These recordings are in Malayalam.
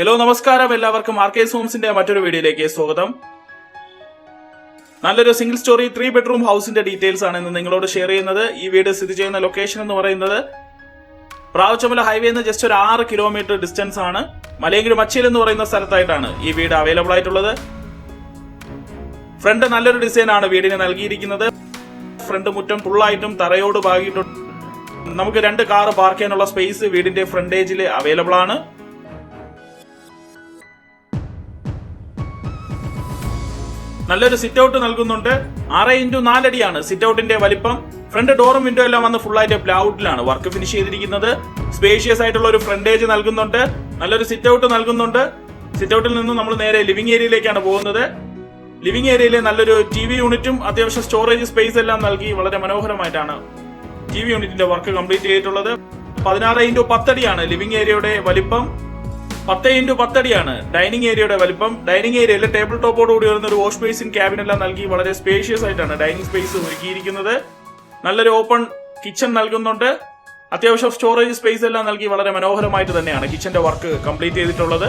ഹലോ നമസ്കാരം, എല്ലാവർക്കും ആർക്കേസ് ഹോംസിന്റെ മറ്റൊരു വീഡിയോയിലേക്ക് സ്വാഗതം. നല്ലൊരു സിംഗിൾ സ്റ്റോറി 3 ബെഡ്റൂം ഹൗസിന്റെ ഡീറ്റെയിൽസ് ആണ് ഇന്ന് നിങ്ങളോട് ഷെയർ ചെയ്യുന്നത്. ഈ വീട് സ്ഥിതി ചെയ്യുന്ന ലൊക്കേഷൻ എന്ന് പറയുന്നത് പ്രാവച്ചമല ഹൈവേന്ന് ജസ്റ്റ് ഒരു 6 കിലോമീറ്റർ ഡിസ്റ്റൻസ് ആണ്. മലയങ്കിരി മച്ചയിൽ എന്ന് പറയുന്ന സ്ഥലത്തായിട്ടാണ് ഈ വീട് അവൈലബിൾ ആയിട്ടുള്ളത്. ഫ്രണ്ട് നല്ലൊരു ഡിസൈൻ ആണ് വീടിന് നൽകിയിരിക്കുന്നത്. ഫ്രണ്ട് മുറ്റം ഫുള്ളായിട്ടും തറയോട് പാകിയിട്ടുണ്ട്. നമുക്ക് 2 കാർ പാർക്ക് ചെയ്യാനുള്ള സ്പേസ് വീടിന്റെ ഫ്രണ്ടേജിൽ അവൈലബിൾ ആണ്. നല്ലൊരു സിറ്റ് ഔട്ട് നൽകുന്നുണ്ട്. 6x4 അടിയാണ് സിറ്റ് ഔട്ടിന്റെ വലിപ്പം. ഫ്രണ്ട് ഡോറും വിൻഡോ എല്ലാം വന്ന് ഫുൾ ആയിട്ട് പ്ലൗഡിലാണ് വർക്ക് ഫിനിഷ് ചെയ്തിരിക്കുന്നത്. സ്പേഷ്യസ് ആയിട്ടുള്ള ഒരു ഫ്രണ്ടേജ് നൽകുന്നുണ്ട്. നല്ലൊരു സിറ്റ് ഔട്ട് നൽകുന്നുണ്ട്. സിറ്റ് ഔട്ടിൽ നിന്നും നമ്മൾ നേരെ ലിവിംഗ് ഏരിയയിലേക്കാണ് പോകുന്നത്. ലിവിംഗ് ഏരിയയിൽ നല്ലൊരു TV യൂണിറ്റും അത്യാവശ്യം സ്റ്റോറേജ് സ്പേസ് എല്ലാം നൽകി വളരെ മനോഹരമായിട്ടാണ് TV യൂണിറ്റിന്റെ വർക്ക് കംപ്ലീറ്റ് ചെയ്തിട്ടുള്ളത്. 16x10 അടിയാണ് ലിവിംഗ് ഏരിയയുടെ വലിപ്പം. 10x10 അടിയാണ് ഡൈനിങ് ഏരിയയുടെ വലിപ്പം. ഡൈനിങ് ഏരിയയിൽ ടേബിൾ ടോപ്പോട് കൂടി വരുന്ന ഒരു വാഷ് ബേസിൻ ക്യാബിൻ എല്ലാം നൽകി വളരെ സ്പേഷ്യസ് ആയിട്ടാണ് ഡൈനിങ് സ്പേസ് ഒരുക്കിയിരിക്കുന്നത്. നല്ലൊരു ഓപ്പൺ കിച്ചൺ നൽകുന്നുണ്ട്. അത്യാവശ്യം സ്റ്റോറേജ് സ്പേസ് എല്ലാം നൽകി വളരെ മനോഹരമായിട്ട് തന്നെയാണ് കിച്ചന്റെ വർക്ക് കംപ്ലീറ്റ് ചെയ്തിട്ടുള്ളത്.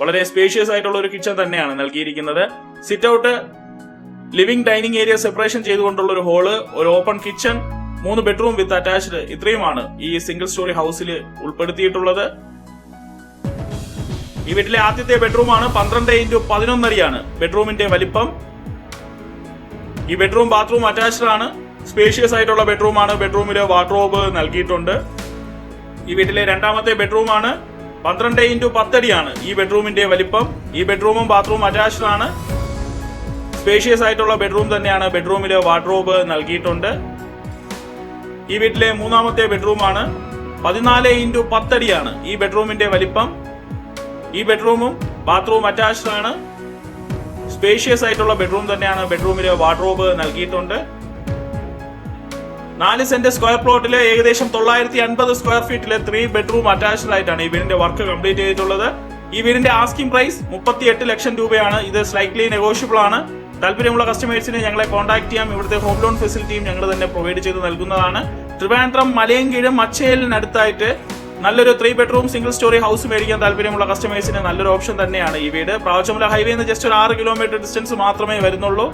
വളരെ സ്പേഷ്യസ് ആയിട്ടുള്ള ഒരു കിച്ചൺ തന്നെയാണ് നൽകിയിരിക്കുന്നത്. Sit out, living dining area separation ചെയ്തുകൊണ്ടുള്ള ഒരു ഹോള്, ഒരു open kitchen, 3 bedroom with attached, ഇത്രയുമാണ് ഈ സിംഗിൾ സ്റ്റോറി ഹൗസിൽ ഉൾപ്പെടുത്തിയിട്ടുള്ളത്. ഈ വീട്ടിലെ ആദ്യത്തെ ബെഡ്റൂമാണ്. 12x11 അടിയാണ് ബെഡ്റൂമിന്റെ വലിപ്പം. ഈ ബെഡ്റൂം ബാത്റൂം അറ്റാച്ച്ഡ് ആണ്. സ്പേഷ്യസ് ആയിട്ടുള്ള ബെഡ്റൂമാണ്. ബെഡ്റൂമില് വാർഡ്രോബ് നൽകിയിട്ടുണ്ട്. ഈ വീട്ടിലെ രണ്ടാമത്തെ ബെഡ്റൂമാണ്. 12x10 അടിയാണ് ഈ ബെഡ്റൂമിന്റെ വലിപ്പം. ഈ ബെഡ്റൂമും ബാത്റൂം അറ്റാച്ച്ഡ് ആണ്. സ്പേഷ്യസ് ആയിട്ടുള്ള ബെഡ്റൂം തന്നെയാണ്. ബെഡ്റൂമില് വാർഡ്രോബ് നൽകിയിട്ടുണ്ട്. ഈ വീട്ടിലെ മൂന്നാമത്തെ ബെഡ്റൂമാണ്. 14x10 അടിയാണ് ഈ ബെഡ്റൂമിന്റെ വലിപ്പം. ഈ ബെഡ്റൂമും ബാത്റൂം അറ്റാച്ച്ഡ് ആണ്. സ്പേഷ്യസ് ആയിട്ടുള്ള ബെഡ്റൂം തന്നെയാണ്. ബെഡ്റൂമില് വാർഡ്രോബ് നൽകിയിട്ടുണ്ട്. 4 സെന്റ് സ്ക്വയർ പ്ലോട്ടില് ഏകദേശം 950 സ്ക്വയർ ഫീറ്റില് 3 ബെഡ്റൂം അറ്റാച്ച്ഡ് ആയിട്ടാണ് ഈ വീടിന്റെ വർക്ക് കംപ്ലീറ്റ് ചെയ്തിട്ടുള്ളത്. ഈ വീടിന്റെ ആസ്കിംഗ് പ്രൈസ് 38 ലക്ഷം രൂപയാണ്. ഇത് സ്ലൈറ്റ്ലി നെഗോഷ്യബിൾ ആണ്. താല്പര്യമുള്ള കസ്റ്റമേഴ്സിനെ ഞങ്ങളെ കോൺടാക്ട് ചെയ്യാം. ഇവിടുത്തെ ഹോം ലോൺ ഫെസിലിറ്റിയും ഞങ്ങൾ തന്നെ പ്രൊവൈഡ് ചെയ്ത് നൽകുന്നതാണ്. ട്രിവാൻഡ്രം മലയങ്കിഴ് മച്ചേലിനടുത്തായിട്ട് നല്ലൊരു 3 ബെഡ്റൂം സിംഗിൾ സ്റ്റോറി ഹൗസ് മേടിക്കാൻ താല്പര്യമുള്ള കസ്റ്റമേഴ്സിന് നല്ലൊരു ഓപ്ഷൻ തന്നെയാണ് ഈ വീട്. പ്രാവച്ചമല ഹൈവേന്ന് ജസ്റ്റ് ഒരു 6 കിലോമീറ്റർ ഡിസ്റ്റൻസ് മാത്രമേ വരുന്നുള്ളൂ.